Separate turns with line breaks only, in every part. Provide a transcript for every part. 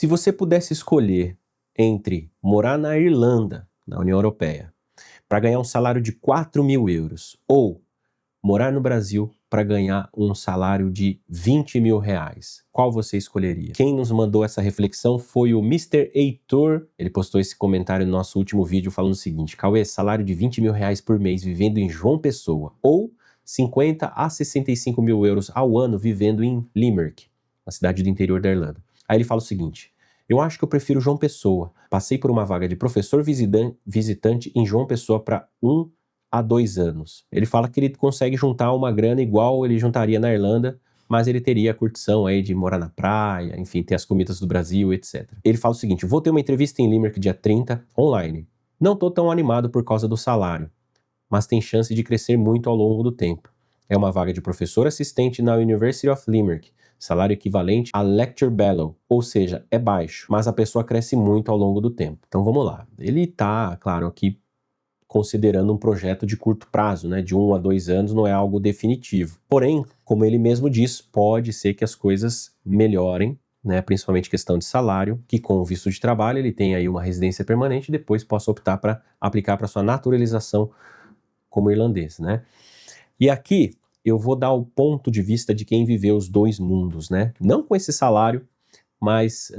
Se você pudesse escolher entre morar na Irlanda, na União Europeia, para ganhar um salário de 4.000 euros, ou morar no Brasil para ganhar um salário de 20.000 reais, qual você escolheria? Quem nos mandou essa reflexão foi o Mr. Heitor. Ele postou esse comentário no nosso último vídeo falando o seguinte: Cauê, salário de 20.000 reais por mês vivendo em João Pessoa, ou 50 a 65 mil euros ao ano vivendo em Limerick, uma cidade do interior da Irlanda. Aí ele fala o seguinte: eu acho que eu prefiro João Pessoa. Passei por uma vaga de professor visitante em João Pessoa para 1 a 2 anos. Ele fala que ele consegue juntar uma grana igual ele juntaria na Irlanda, mas ele teria a curtição aí de morar na praia, enfim, ter as comidas do Brasil, etc. Ele fala o seguinte: vou ter uma entrevista em Limerick dia 30, online. Não tô tão animado por causa do salário, mas tem chance de crescer muito ao longo do tempo. É uma vaga de professor assistente na University of Limerick, salário equivalente a Lecture Fellow, ou seja, é baixo, mas a pessoa cresce muito ao longo do tempo. Então vamos lá. Ele tá, claro, aqui considerando um projeto de curto prazo, né, de 1 a 2 anos, não é algo definitivo. Porém, como ele mesmo diz, pode ser que as coisas melhorem, né, principalmente questão de salário, que com o visto de trabalho ele tem aí uma residência permanente e depois possa optar para aplicar para sua naturalização como irlandês, né? E aqui eu vou dar o ponto de vista de quem viveu os dois mundos, né? Não com esse salário, mas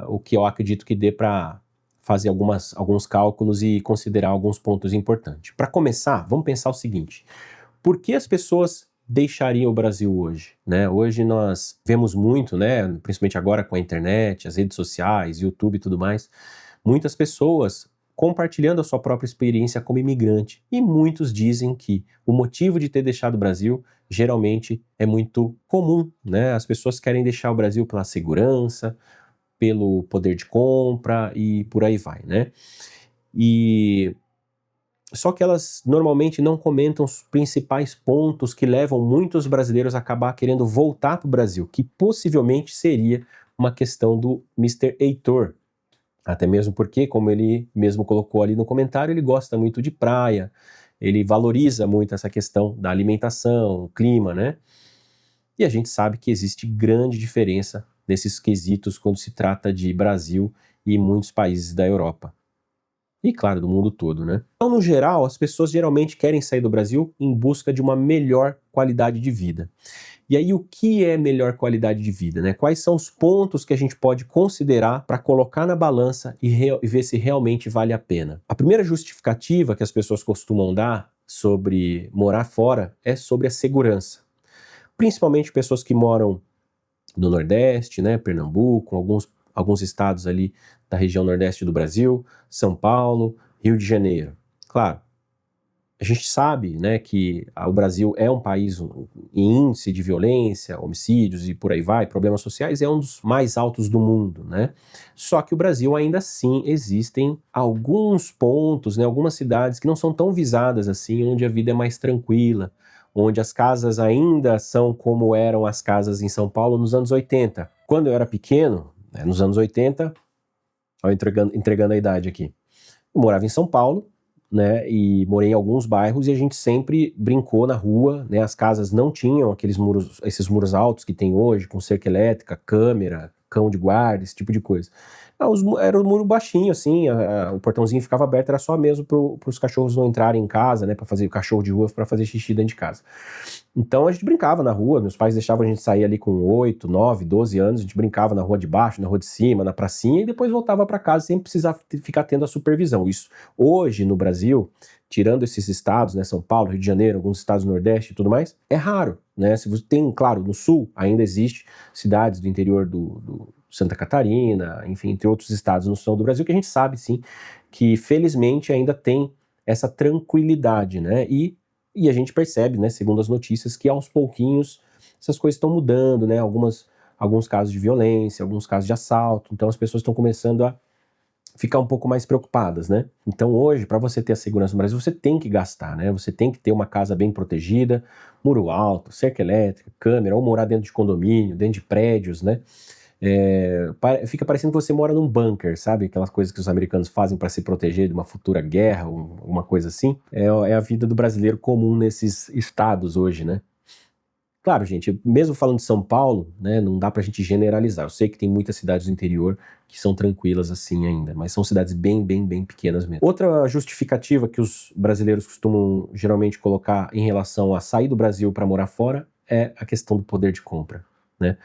o que eu acredito que dê para fazer alguns cálculos e considerar alguns pontos importantes. Para começar, vamos pensar o seguinte: por que as pessoas deixariam o Brasil hoje, né? Hoje nós vemos muito, né, principalmente agora com a internet, as redes sociais, YouTube e tudo mais, muitas pessoas compartilhando a sua própria experiência como imigrante. E muitos dizem que o motivo de ter deixado o Brasil geralmente é muito comum, né? As pessoas querem deixar o Brasil pela segurança, pelo poder de compra e por aí vai, né? E só que elas normalmente não comentam os principais pontos que levam muitos brasileiros a acabar querendo voltar para o Brasil, que possivelmente seria uma questão do Mr. Heitor. Até mesmo porque, como ele mesmo colocou ali no comentário, ele gosta muito de praia, ele valoriza muito essa questão da alimentação, o clima, né? E a gente sabe que existe grande diferença nesses quesitos quando se trata de Brasil e muitos países da Europa. E claro, do mundo todo, né? Então, no geral, as pessoas geralmente querem sair do Brasil em busca de uma melhor qualidade de vida. E aí, o que é melhor qualidade de vida, né? Quais são os pontos que a gente pode considerar para colocar na balança e ver se realmente vale a pena? A primeira justificativa que as pessoas costumam dar sobre morar fora é sobre a segurança. Principalmente pessoas que moram no Nordeste, né, Pernambuco, alguns estados ali da região Nordeste do Brasil, São Paulo, Rio de Janeiro. Claro, a gente sabe, né, que o Brasil é um país em índice de violência, homicídios e por aí vai, problemas sociais, é um dos mais altos do mundo, né? Só que o Brasil ainda assim existem alguns pontos, né, algumas cidades que não são tão visadas assim, onde a vida é mais tranquila, onde as casas ainda são como eram as casas em São Paulo nos anos 80. Quando eu era pequeno, né, nos anos 80, entregando a idade aqui, eu morava em São Paulo, né, e morei em alguns bairros e a gente sempre brincou na rua, né, as casas não tinham esses muros altos que tem hoje, com cerca elétrica, câmera, cão de guarda, esse tipo de coisa. Era um muro baixinho, assim, o portãozinho ficava aberto, era só mesmo para os cachorros não entrarem em casa, né, para fazer cachorro de rua, para fazer xixi dentro de casa. Então a gente brincava na rua, meus pais deixavam a gente sair ali com 8, 9, 12 anos, a gente brincava na rua de baixo, na rua de cima, na pracinha, e depois voltava para casa sem precisar ficar tendo a supervisão. Isso, hoje no Brasil, tirando esses estados, né, São Paulo, Rio de Janeiro, alguns estados do Nordeste e tudo mais, é raro, né? Se você tem, claro, no Sul ainda existe cidades do interior do Santa Catarina, enfim, entre outros estados no sul do Brasil, que a gente sabe, sim, que felizmente ainda tem essa tranquilidade, né? E a gente percebe, né, segundo as notícias, que aos pouquinhos essas coisas estão mudando, né? Alguns casos de violência, alguns casos de assalto, então as pessoas estão começando a ficar um pouco mais preocupadas, né? Então hoje, para você ter a segurança no Brasil, você tem que gastar, né? Você tem que ter uma casa bem protegida, muro alto, cerca elétrica, câmera, ou morar dentro de condomínio, dentro de prédios, né? Fica parecendo que você mora num bunker, sabe? Aquelas coisas que os americanos fazem para se proteger de uma futura guerra, uma coisa assim. É a vida do brasileiro comum nesses estados hoje, né? Claro, gente, mesmo falando de São Paulo, né, não dá pra gente generalizar. Eu sei que tem muitas cidades do interior que são tranquilas assim ainda, mas são cidades bem pequenas mesmo. Outra justificativa que os brasileiros costumam geralmente colocar em relação a sair do Brasil para morar fora é a questão do poder de compra, né?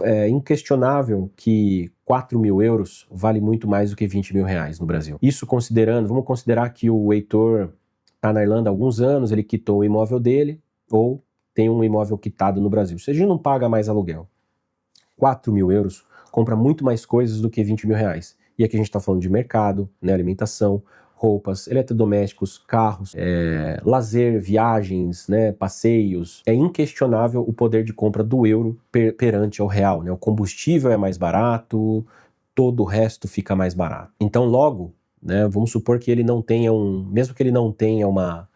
É inquestionável que 4.000 euros vale muito mais do que 20 mil reais no Brasil. Isso considerando, vamos considerar que o Heitor está na Irlanda há alguns anos, ele quitou o imóvel dele, ou tem um imóvel quitado no Brasil. Se a gente não paga mais aluguel, 4.000 euros compra muito mais coisas do que 20 mil reais. E aqui a gente está falando de mercado, né, alimentação, roupas, eletrodomésticos, carros, lazer, viagens, né, passeios. É inquestionável o poder de compra do euro perante ao real, né? O combustível é mais barato, todo o resto fica mais barato. Então logo, né, vamos supor que ele não tenha mesmo que ele não tenha uma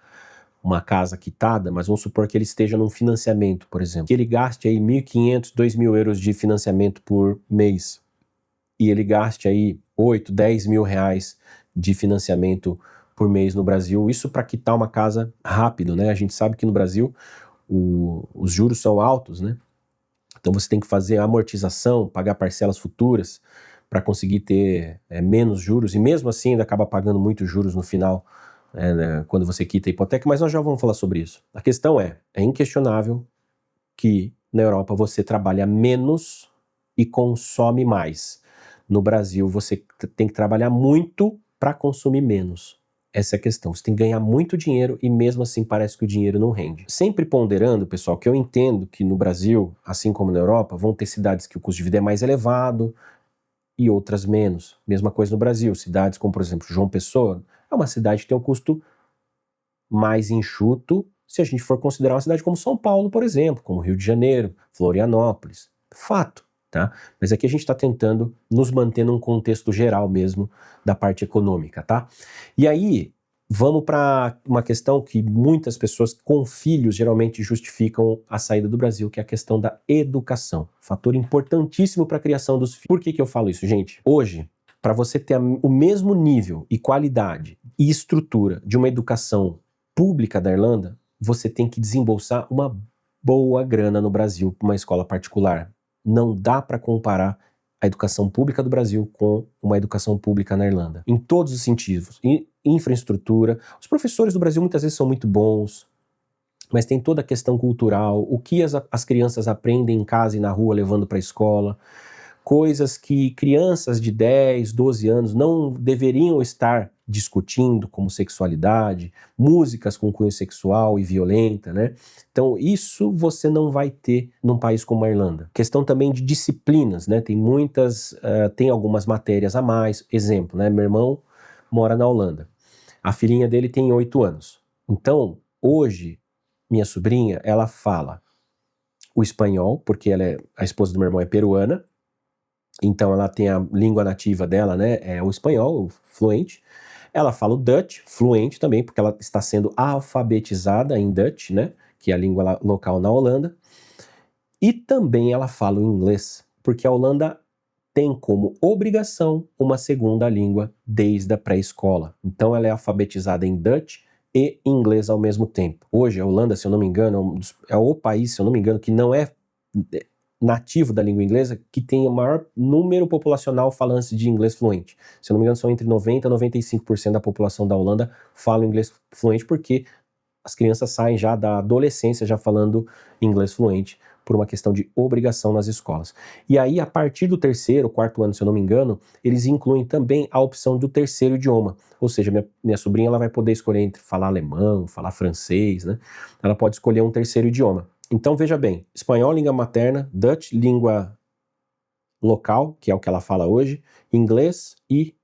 casa quitada, mas vamos supor que ele esteja num financiamento, por exemplo, que ele gaste aí 1.500, 2.000 euros de financiamento por mês, e ele gaste aí 8, 10 mil reais de financiamento por mês no Brasil, isso para quitar uma casa rápido, né? A gente sabe que no Brasil os juros são altos, né? Então você tem que fazer a amortização, pagar parcelas futuras para conseguir ter menos juros, e mesmo assim ainda acaba pagando muitos juros no final, né, quando você quita a hipoteca, mas nós já vamos falar sobre isso. A questão é inquestionável que na Europa você trabalha menos e consome mais. No Brasil você tem que trabalhar muito para consumir menos. Essa é a questão. Você tem que ganhar muito dinheiro e mesmo assim parece que o dinheiro não rende. Sempre ponderando, pessoal, que eu entendo que no Brasil, assim como na Europa, vão ter cidades que o custo de vida é mais elevado e outras menos. Mesma coisa no Brasil. Cidades como, por exemplo, João Pessoa, é uma cidade que tem um custo mais enxuto se a gente for considerar uma cidade como São Paulo, por exemplo, como Rio de Janeiro, Florianópolis. Fato, tá? Mas aqui a gente está tentando nos manter num contexto geral mesmo da parte econômica, tá? E aí, vamos para uma questão que muitas pessoas com filhos geralmente justificam a saída do Brasil, que é a questão da educação. Fator importantíssimo para a criação dos filhos. Por que eu falo isso, gente? Hoje, para você ter o mesmo nível e qualidade e estrutura de uma educação pública da Irlanda, você tem que desembolsar uma boa grana no Brasil para uma escola particular. Não dá para comparar a educação pública do Brasil com uma educação pública na Irlanda. Em todos os sentidos. Infraestrutura. Os professores do Brasil muitas vezes são muito bons, mas tem toda a questão cultural, o que as crianças aprendem em casa e na rua levando para a escola. Coisas que crianças de 10, 12 anos não deveriam estar discutindo, como sexualidade, músicas com cunho sexual e violenta, né? Então isso você não vai ter num país como a Irlanda. Questão também de disciplinas, né? Tem algumas matérias a mais. Exemplo, né? Meu irmão mora na Holanda. A filhinha dele tem 8 anos. Então, hoje, minha sobrinha, ela fala o espanhol, porque a esposa do meu irmão é peruana. Então ela tem a língua nativa dela, né, é o espanhol, o fluente. Ela fala o Dutch, fluente também, porque ela está sendo alfabetizada em Dutch, né, que é a língua local na Holanda. E também ela fala o inglês, porque a Holanda tem como obrigação uma segunda língua desde a pré-escola. Então ela é alfabetizada em Dutch e inglês ao mesmo tempo. Hoje a Holanda, se eu não me engano, é o país, se eu não me engano, que não é nativo da língua inglesa, que tem o maior número populacional falante de inglês fluente. Se eu não me engano, são entre 90% e 95% da população da Holanda fala inglês fluente, porque as crianças saem já da adolescência já falando inglês fluente, por uma questão de obrigação nas escolas. E aí, a partir do terceiro, quarto ano, se eu não me engano, eles incluem também a opção do terceiro idioma. Ou seja, minha sobrinha ela vai poder escolher entre falar alemão, falar francês, né? Ela pode escolher um terceiro idioma. Então, veja bem, espanhol, língua materna, Dutch, língua local, que é o que ela fala hoje, inglês e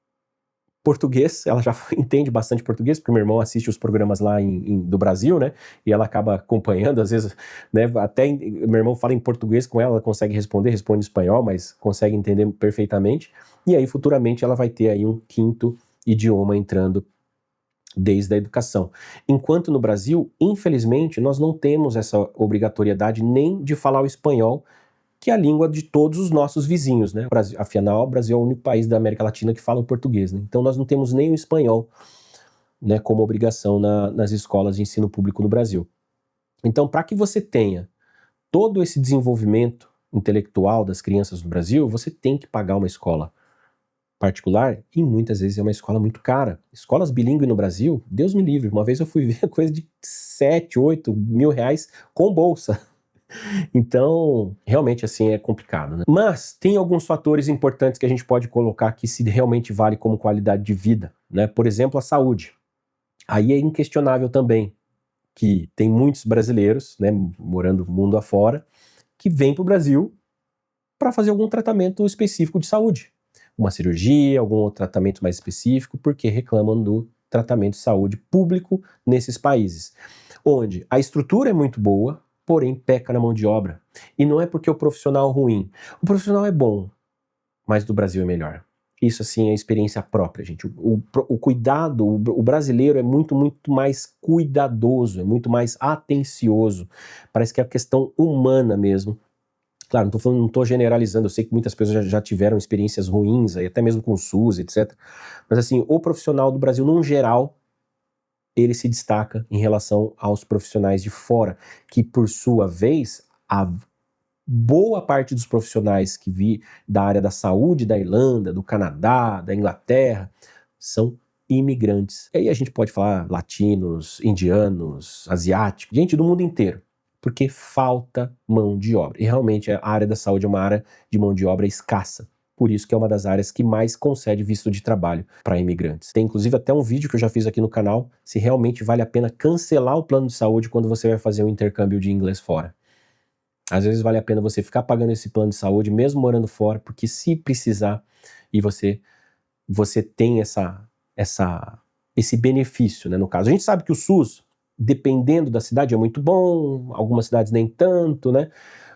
português. Ela já entende bastante português, porque meu irmão assiste os programas lá do Brasil, né, e ela acaba acompanhando, às vezes, né, até meu irmão fala em português com ela consegue responde em espanhol, mas consegue entender perfeitamente, e aí futuramente ela vai ter aí um quinto idioma entrando desde a educação. Enquanto no Brasil, infelizmente, nós não temos essa obrigatoriedade nem de falar o espanhol, que é a língua de todos os nossos vizinhos, né? Afinal, o Brasil é o único país da América Latina que fala o português, né? Então nós não temos nem o espanhol, né, como obrigação nas escolas de ensino público no Brasil. Então, para que você tenha todo esse desenvolvimento intelectual das crianças no Brasil, você tem que pagar uma escola particular e muitas vezes é uma escola muito cara. Escolas bilíngues no Brasil, Deus me livre, uma vez eu fui ver coisa de 7, 8 mil reais com bolsa. Então, realmente assim é complicado, né? Mas tem alguns fatores importantes que a gente pode colocar aqui se realmente vale como qualidade de vida, né? Por exemplo, a saúde. Aí é inquestionável também que tem muitos brasileiros, né, morando mundo afora, que vêm para o Brasil para fazer algum tratamento específico de saúde. Uma cirurgia, algum outro tratamento mais específico, porque reclamam do tratamento de saúde público nesses países, onde a estrutura é muito boa, porém peca na mão de obra. E não é porque o profissional é ruim. O profissional é bom, mas do Brasil é melhor. Isso, assim, é experiência própria, gente. O cuidado, o brasileiro é muito, muito mais cuidadoso, é muito mais atencioso. Parece que é a questão humana mesmo. Claro, não estou generalizando, eu sei que muitas pessoas já tiveram experiências ruins, aí, até mesmo com o SUS, etc. Mas assim, o profissional do Brasil, num geral, ele se destaca em relação aos profissionais de fora, que por sua vez, a boa parte dos profissionais que vi da área da saúde da Irlanda, do Canadá, da Inglaterra, são imigrantes. E aí a gente pode falar latinos, indianos, asiáticos, gente do mundo inteiro, porque falta mão de obra. E realmente a área da saúde é uma área de mão de obra escassa. Por isso que é uma das áreas que mais concede visto de trabalho para imigrantes. Tem inclusive até um vídeo que eu já fiz aqui no canal, se realmente vale a pena cancelar o plano de saúde quando você vai fazer um intercâmbio de inglês fora. Às vezes vale a pena você ficar pagando esse plano de saúde, mesmo morando fora, porque se precisar, e você tem esse benefício, né, no caso. A gente sabe que o SUS, dependendo da cidade, é muito bom, algumas cidades nem tanto, né?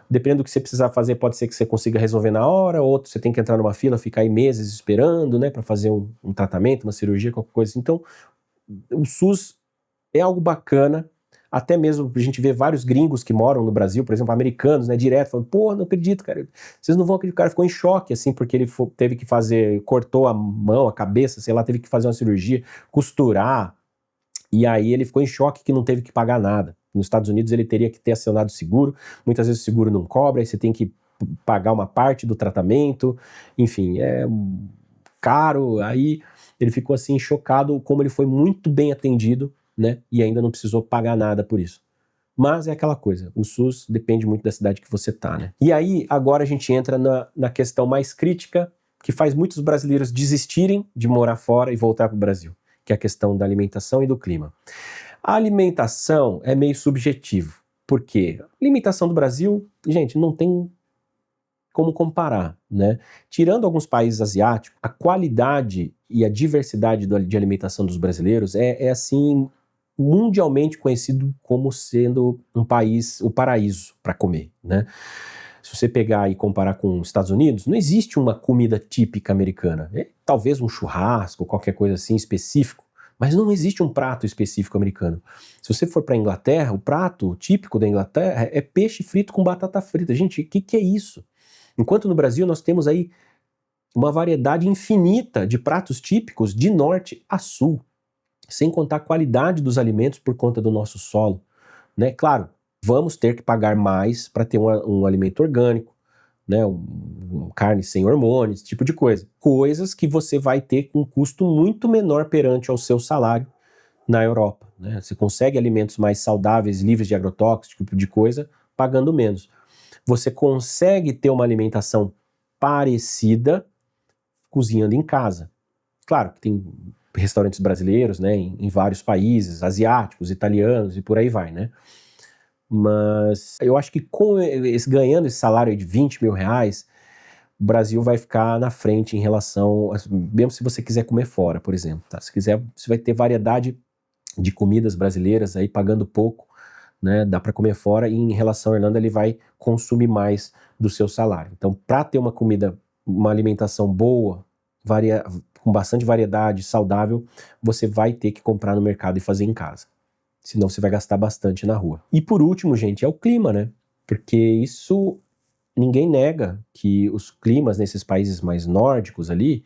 Dependendo do que você precisar fazer, pode ser que você consiga resolver na hora, outro você tem que entrar numa fila, ficar aí meses esperando, né, para fazer um tratamento, uma cirurgia, qualquer coisa assim. Então, o SUS é algo bacana, até mesmo a gente vê vários gringos que moram no Brasil, por exemplo, americanos, né, direto, falando, pô, não acredito, cara, vocês não vão acreditar, o cara ficou em choque, assim, porque ele teve que fazer, cortou a mão, a cabeça, sei lá, teve que fazer uma cirurgia, costurar, e aí ele ficou em choque que não teve que pagar nada. Nos Estados Unidos ele teria que ter acionado o seguro, muitas vezes o seguro não cobra, aí você tem que pagar uma parte do tratamento, enfim, é caro, aí ele ficou assim chocado como ele foi muito bem atendido, né, e ainda não precisou pagar nada por isso. Mas é aquela coisa, o SUS depende muito da cidade que você tá, né. E aí, agora a gente entra na questão mais crítica, que faz muitos brasileiros desistirem de morar fora e voltar para o Brasil, que é a questão da alimentação e do clima. A alimentação é meio subjetivo, porque a alimentação do Brasil, gente, não tem como comparar, né? Tirando alguns países asiáticos, a qualidade e a diversidade de alimentação dos brasileiros é assim, mundialmente conhecido como sendo um país, o paraíso para comer, né? Se você pegar e comparar com os Estados Unidos, não existe uma comida típica americana. Talvez um churrasco, qualquer coisa assim específico, mas não existe um prato específico americano. Se você for para a Inglaterra, o prato típico da Inglaterra é peixe frito com batata frita. Gente, o que é isso? Enquanto no Brasil nós temos aí uma variedade infinita de pratos típicos de norte a sul, sem contar a qualidade dos alimentos por conta do nosso solo, né? Claro, vamos ter que pagar mais para ter um alimento orgânico, né? Carne sem hormônios, esse tipo de coisa. Coisas que você vai ter com um custo muito menor perante ao seu salário na Europa, né? Você consegue alimentos mais saudáveis, livres de agrotóxicos, tipo de coisa, pagando menos. Você consegue ter uma alimentação parecida cozinhando em casa. Claro que tem restaurantes brasileiros, né, em vários países, asiáticos, italianos e por aí vai, né? Mas eu acho que ganhando esse salário de 20 mil reais, o Brasil vai ficar na frente em relação, mesmo se você quiser comer fora, por exemplo, tá? Se quiser, você vai ter variedade de comidas brasileiras aí pagando pouco, né, dá para comer fora, e em relação à Irlanda ele vai consumir mais do seu salário. Então, para ter uma alimentação boa, com bastante variedade, saudável, você vai ter que comprar no mercado e fazer em casa. Senão você vai gastar bastante na rua. E por último, gente, é o clima, né? Porque isso, ninguém nega que os climas nesses países mais nórdicos ali,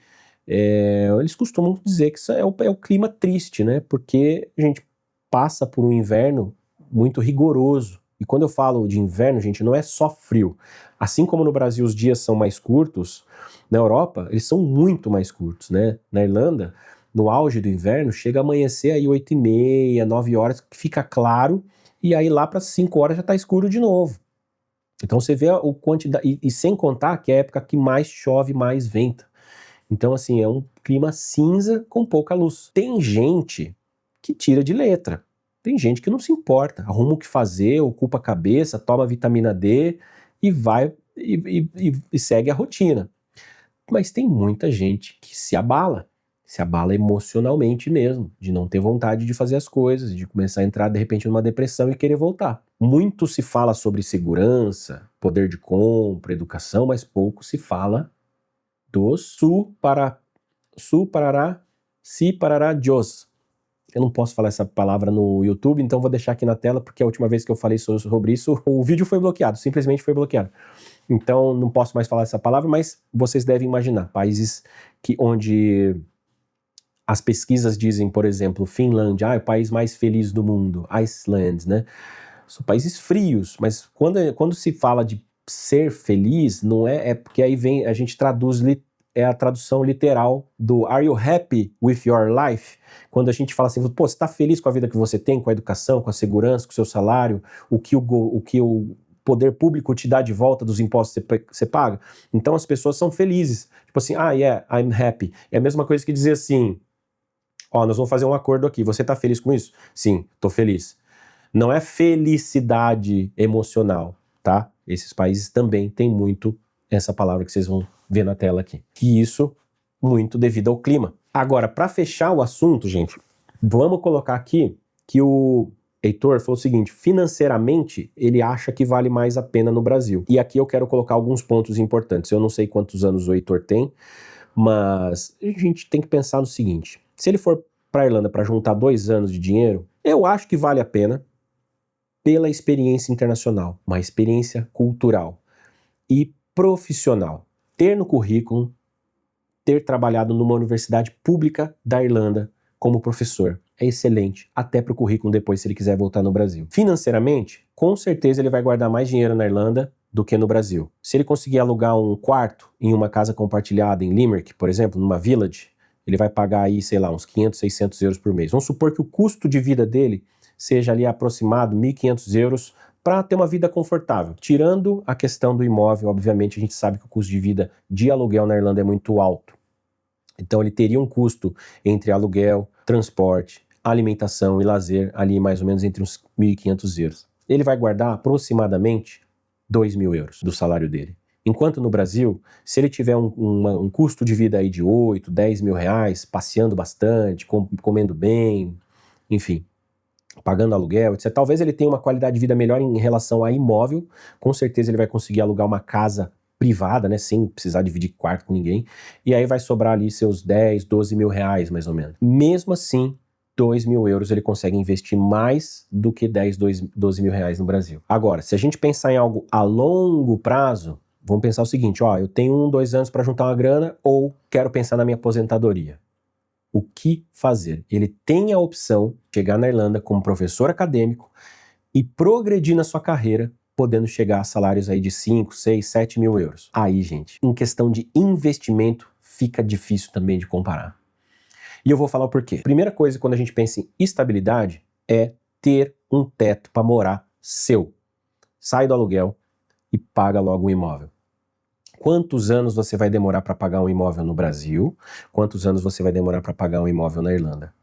eles costumam dizer que isso é o clima triste, né? Porque a gente passa por um inverno muito rigoroso, E quando eu falo de inverno, gente, não é só frio. Assim como no Brasil os dias são mais curtos, na Europa eles são muito mais curtos, né? Na Irlanda, no auge do inverno, chega a amanhecer aí 8h30, 9 horas, que fica claro, e aí lá para 5 horas já está escuro de novo. Então você vê o quantidade, e sem contar que é a época que mais chove, mais venta. Então assim, é um clima cinza com pouca luz. Tem gente que tira de letra. Tem gente que não se importa, arruma o que fazer, ocupa a cabeça, toma vitamina D e vai e segue a rotina. Mas tem muita gente que se abala emocionalmente mesmo, de não ter vontade de fazer as coisas, de começar a entrar de repente numa depressão e querer voltar. Muito se fala sobre segurança, poder de compra, educação, mas pouco se fala dos Dios. Eu não posso falar essa palavra no YouTube, então vou deixar aqui na tela, porque a última vez que eu falei sobre isso, o vídeo foi bloqueado, simplesmente foi bloqueado. Então não posso mais falar essa palavra, mas vocês devem imaginar, países onde as pesquisas dizem, por exemplo, Finlândia, é o país mais feliz do mundo, Iceland, né? São países frios, mas quando se fala de ser feliz, não é porque aí vem, a gente traduz, é a tradução literal do Are you happy with your life? Quando a gente fala assim, pô, você está feliz com a vida que você tem, com a educação, com a segurança, com o seu salário, o que o poder público te dá de volta dos impostos que você paga? Então as pessoas são felizes. Tipo assim, yeah, I'm happy. É a mesma coisa que dizer assim, nós vamos fazer um acordo aqui, você está feliz com isso? Sim, estou feliz. Não é felicidade emocional, tá? Esses países também têm muito essa palavra que vocês vão ver na tela aqui. E isso muito devido ao clima. Agora, para fechar o assunto, gente, vamos colocar aqui que o Heitor falou o seguinte, financeiramente ele acha que vale mais a pena no Brasil. E aqui eu quero colocar alguns pontos importantes. Eu não sei quantos anos o Heitor tem, mas a gente tem que pensar no seguinte, se ele for para a Irlanda para juntar 2 anos de dinheiro, eu acho que vale a pena pela experiência internacional, uma experiência cultural e profissional. Ter no currículo, ter trabalhado numa universidade pública da Irlanda como professor. É excelente, até para o currículo depois, se ele quiser voltar no Brasil. Financeiramente, com certeza ele vai guardar mais dinheiro na Irlanda do que no Brasil. Se ele conseguir alugar um quarto em uma casa compartilhada em Limerick, por exemplo, numa village, ele vai pagar aí, sei lá, uns 500, 600 euros por mês. Vamos supor que o custo de vida dele seja ali aproximado 1.500 euros para ter uma vida confortável. Tirando a questão do imóvel, obviamente a gente sabe que o custo de vida de aluguel na Irlanda é muito alto. Então ele teria um custo entre aluguel, transporte, alimentação e lazer ali mais ou menos entre uns 1.500 euros. Ele vai guardar aproximadamente 2.000 euros do salário dele. Enquanto no Brasil, se ele tiver um custo de vida aí de 8, 10 mil reais, passeando bastante, comendo bem, enfim, pagando aluguel, etc. Talvez ele tenha uma qualidade de vida melhor em relação a imóvel, com certeza ele vai conseguir alugar uma casa privada, né, sem precisar dividir quarto com ninguém, e aí vai sobrar ali seus 10, 12 mil reais, mais ou menos. Mesmo assim, 2.000 euros ele consegue investir mais do que 10, 12 mil reais no Brasil. Agora, se a gente pensar em algo a longo prazo, vamos pensar o seguinte, eu tenho 1, 2 anos para juntar uma grana ou quero pensar na minha aposentadoria. O que fazer? Ele tem a opção de chegar na Irlanda como professor acadêmico e progredir na sua carreira, podendo chegar a salários aí de 5, 6, 7 mil euros. Aí, gente, em questão de investimento, fica difícil também de comparar. E eu vou falar o porquê. Primeira coisa, quando a gente pensa em estabilidade, é ter um teto para morar seu. Sai do aluguel e paga logo o imóvel. Quantos anos você vai demorar para pagar um imóvel no Brasil? Quantos anos você vai demorar para pagar um imóvel na Irlanda?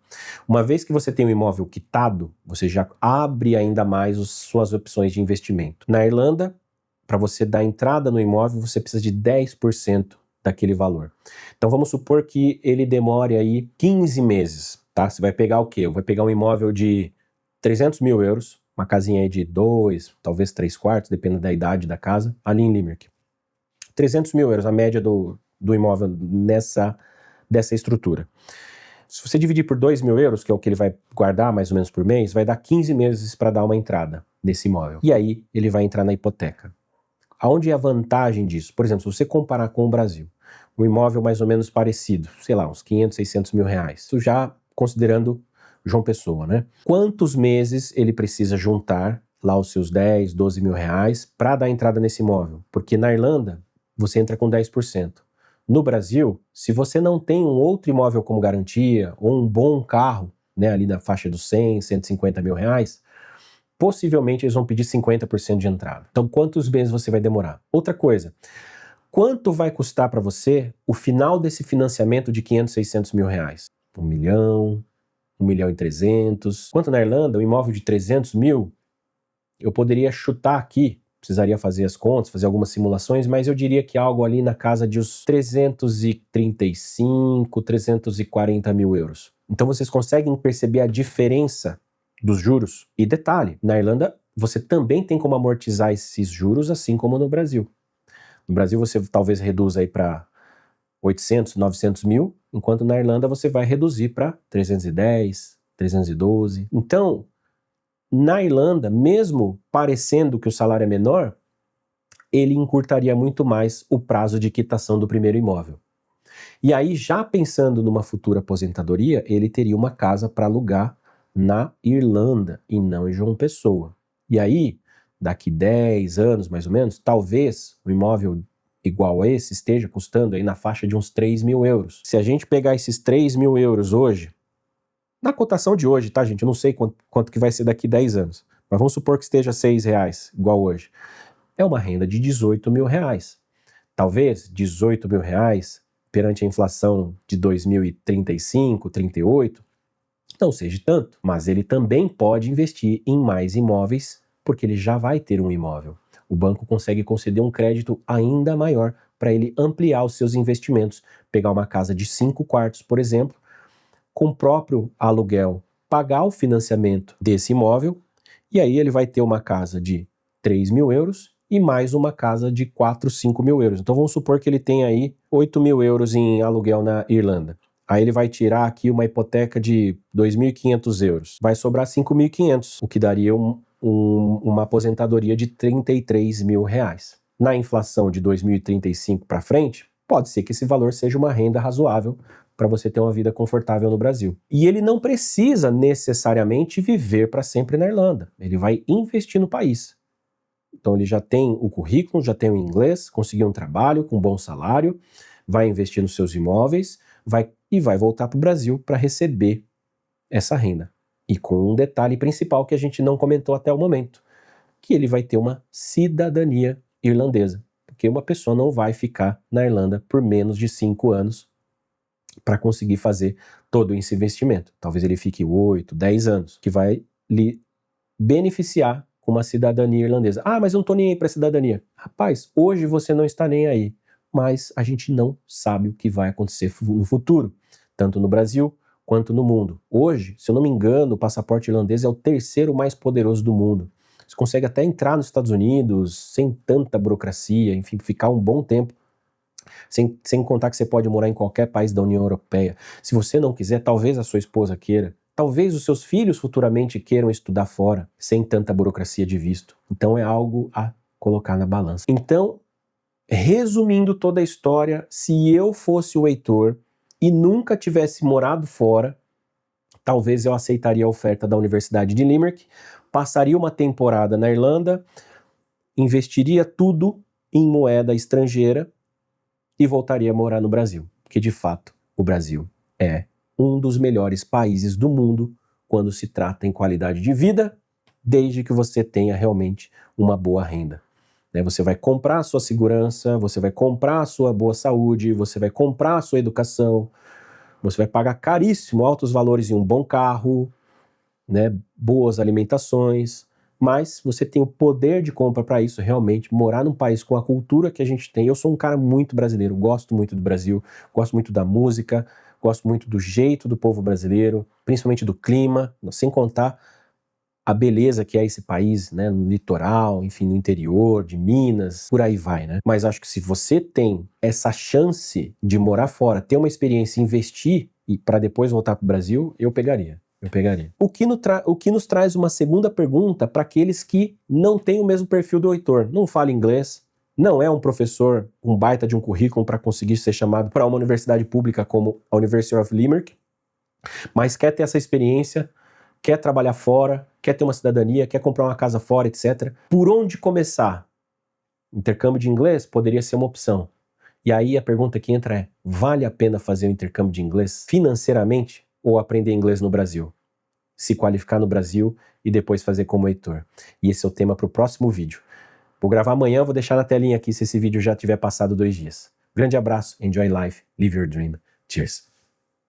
Uma vez que você tem um imóvel quitado, você já abre ainda mais suas opções de investimento. Na Irlanda, para você dar entrada no imóvel, você precisa de 10% daquele valor. Então vamos supor que ele demore aí 15 meses, tá? Você vai pegar o quê? Vai pegar um imóvel de 300 mil euros, uma casinha aí de 2, talvez 3 quartos, dependendo da idade da casa, ali em Limerick. 300 mil euros, a média do imóvel dessa estrutura. Se você dividir por 2.000 euros, que é o que ele vai guardar mais ou menos por mês, vai dar 15 meses para dar uma entrada nesse imóvel. E aí ele vai entrar na hipoteca. Aonde é a vantagem disso? Por exemplo, se você comparar com o Brasil, um imóvel mais ou menos parecido, sei lá, uns 500, 600 mil reais. Isso já considerando João Pessoa, né? Quantos meses ele precisa juntar lá os seus 10, 12 mil reais para dar entrada nesse imóvel. Porque na Irlanda, você entra com 10%. No Brasil, se você não tem um outro imóvel como garantia, ou um bom carro, né, ali na faixa dos 100, 150 mil reais, possivelmente eles vão pedir 50% de entrada. Então, quantos meses você vai demorar? Outra coisa, quanto vai custar para você o final desse financiamento de 500, 600 mil reais? 1 milhão, 1 milhão e 300. Quanto na Irlanda, um imóvel de 300 mil, eu poderia chutar aqui, precisaria fazer as contas, fazer algumas simulações, mas eu diria que algo ali na casa de uns 335, 340 mil euros. Então vocês conseguem perceber a diferença dos juros? E detalhe, na Irlanda você também tem como amortizar esses juros, assim como no Brasil. No Brasil você talvez reduza aí para 800, 900 mil, enquanto na Irlanda você vai reduzir para 310, 312. Então, na Irlanda, mesmo parecendo que o salário é menor, ele encurtaria muito mais o prazo de quitação do primeiro imóvel. E aí, já pensando numa futura aposentadoria, ele teria uma casa para alugar na Irlanda e não em João Pessoa. E aí, daqui 10 anos mais ou menos, talvez o imóvel igual a esse esteja custando aí na faixa de uns 3 mil euros. Se a gente pegar esses 3 mil euros hoje, na cotação de hoje, tá, gente? Eu não sei quanto que vai ser daqui 10 anos, mas vamos supor que esteja 6 reais, igual hoje. É uma renda de 18 mil reais. Talvez 18 mil reais, perante a inflação de 2035, 38, não seja tanto, mas ele também pode investir em mais imóveis, porque ele já vai ter um imóvel. O banco consegue conceder um crédito ainda maior para ele ampliar os seus investimentos, pegar uma casa de 5 quartos, por exemplo, com o próprio aluguel, pagar o financiamento desse imóvel, e aí ele vai ter uma casa de 3 mil euros e mais uma casa de 4, 5 mil euros. Então vamos supor que ele tem aí 8 mil euros em aluguel na Irlanda. Aí ele vai tirar aqui uma hipoteca de 2.500 euros. Vai sobrar 5.500, o que daria uma aposentadoria de 33 mil reais. Na inflação de 2035 para frente, pode ser que esse valor seja uma renda razoável para você ter uma vida confortável no Brasil. E ele não precisa necessariamente viver para sempre na Irlanda. Ele vai investir no país. Então ele já tem o currículo, já tem o inglês, conseguiu um trabalho com bom salário, vai investir nos seus imóveis, vai voltar para o Brasil para receber essa renda. E com um detalhe principal que a gente não comentou até o momento, que ele vai ter uma cidadania irlandesa, porque uma pessoa não vai ficar na Irlanda por menos de 5 anos para conseguir fazer todo esse investimento. Talvez ele fique 8, 10 anos, que vai lhe beneficiar com uma cidadania irlandesa. Ah, mas eu não estou nem aí para a cidadania. Rapaz, hoje você não está nem aí, mas a gente não sabe o que vai acontecer no futuro, tanto no Brasil quanto no mundo. Hoje, se eu não me engano, o passaporte irlandês é o terceiro mais poderoso do mundo. Você consegue até entrar nos Estados Unidos sem tanta burocracia, enfim, ficar um bom tempo, sem contar que você pode morar em qualquer país da União Europeia. Se você não quiser, talvez a sua esposa queira, talvez os seus filhos futuramente queiram estudar fora, sem tanta burocracia de visto. Então é algo a colocar na balança. Então, resumindo toda a história, se eu fosse o Heitor e nunca tivesse morado fora, talvez eu aceitaria a oferta da Universidade de Limerick, passaria uma temporada na Irlanda, investiria tudo em moeda estrangeira e voltaria a morar no Brasil. Porque, de fato, o Brasil é um dos melhores países do mundo quando se trata em qualidade de vida, desde que você tenha realmente uma boa renda. Você vai comprar a sua segurança, você vai comprar a sua boa saúde, você vai comprar a sua educação, você vai pagar caríssimo, altos valores em um bom carro, boas alimentações, mas você tem o poder de compra para isso, realmente, morar num país com a cultura que a gente tem. Eu sou um cara muito brasileiro, gosto muito do Brasil, gosto muito da música, gosto muito do jeito do povo brasileiro, principalmente do clima, sem contar a beleza que é esse país, no litoral, enfim, no interior, de Minas, por aí vai, Mas acho que se você tem essa chance de morar fora, ter uma experiência, investir e para depois voltar para o Brasil, eu pegaria. O que nos traz uma segunda pergunta para aqueles que não têm o mesmo perfil do Heitor, não fala inglês, não é um professor com baita de um currículo para conseguir ser chamado para uma universidade pública como a University of Limerick, mas quer ter essa experiência, quer trabalhar fora, quer ter uma cidadania, quer comprar uma casa fora, etc. Por onde começar? Intercâmbio de inglês poderia ser uma opção. E aí a pergunta que entra é, vale a pena fazer o intercâmbio de inglês financeiramente ou aprender inglês no Brasil? Se qualificar no Brasil e depois fazer como Heitor. E esse é o tema para o próximo vídeo. Vou gravar amanhã, vou deixar na telinha aqui se esse vídeo já tiver passado 2 dias. Grande abraço, enjoy life, live your dream. Cheers!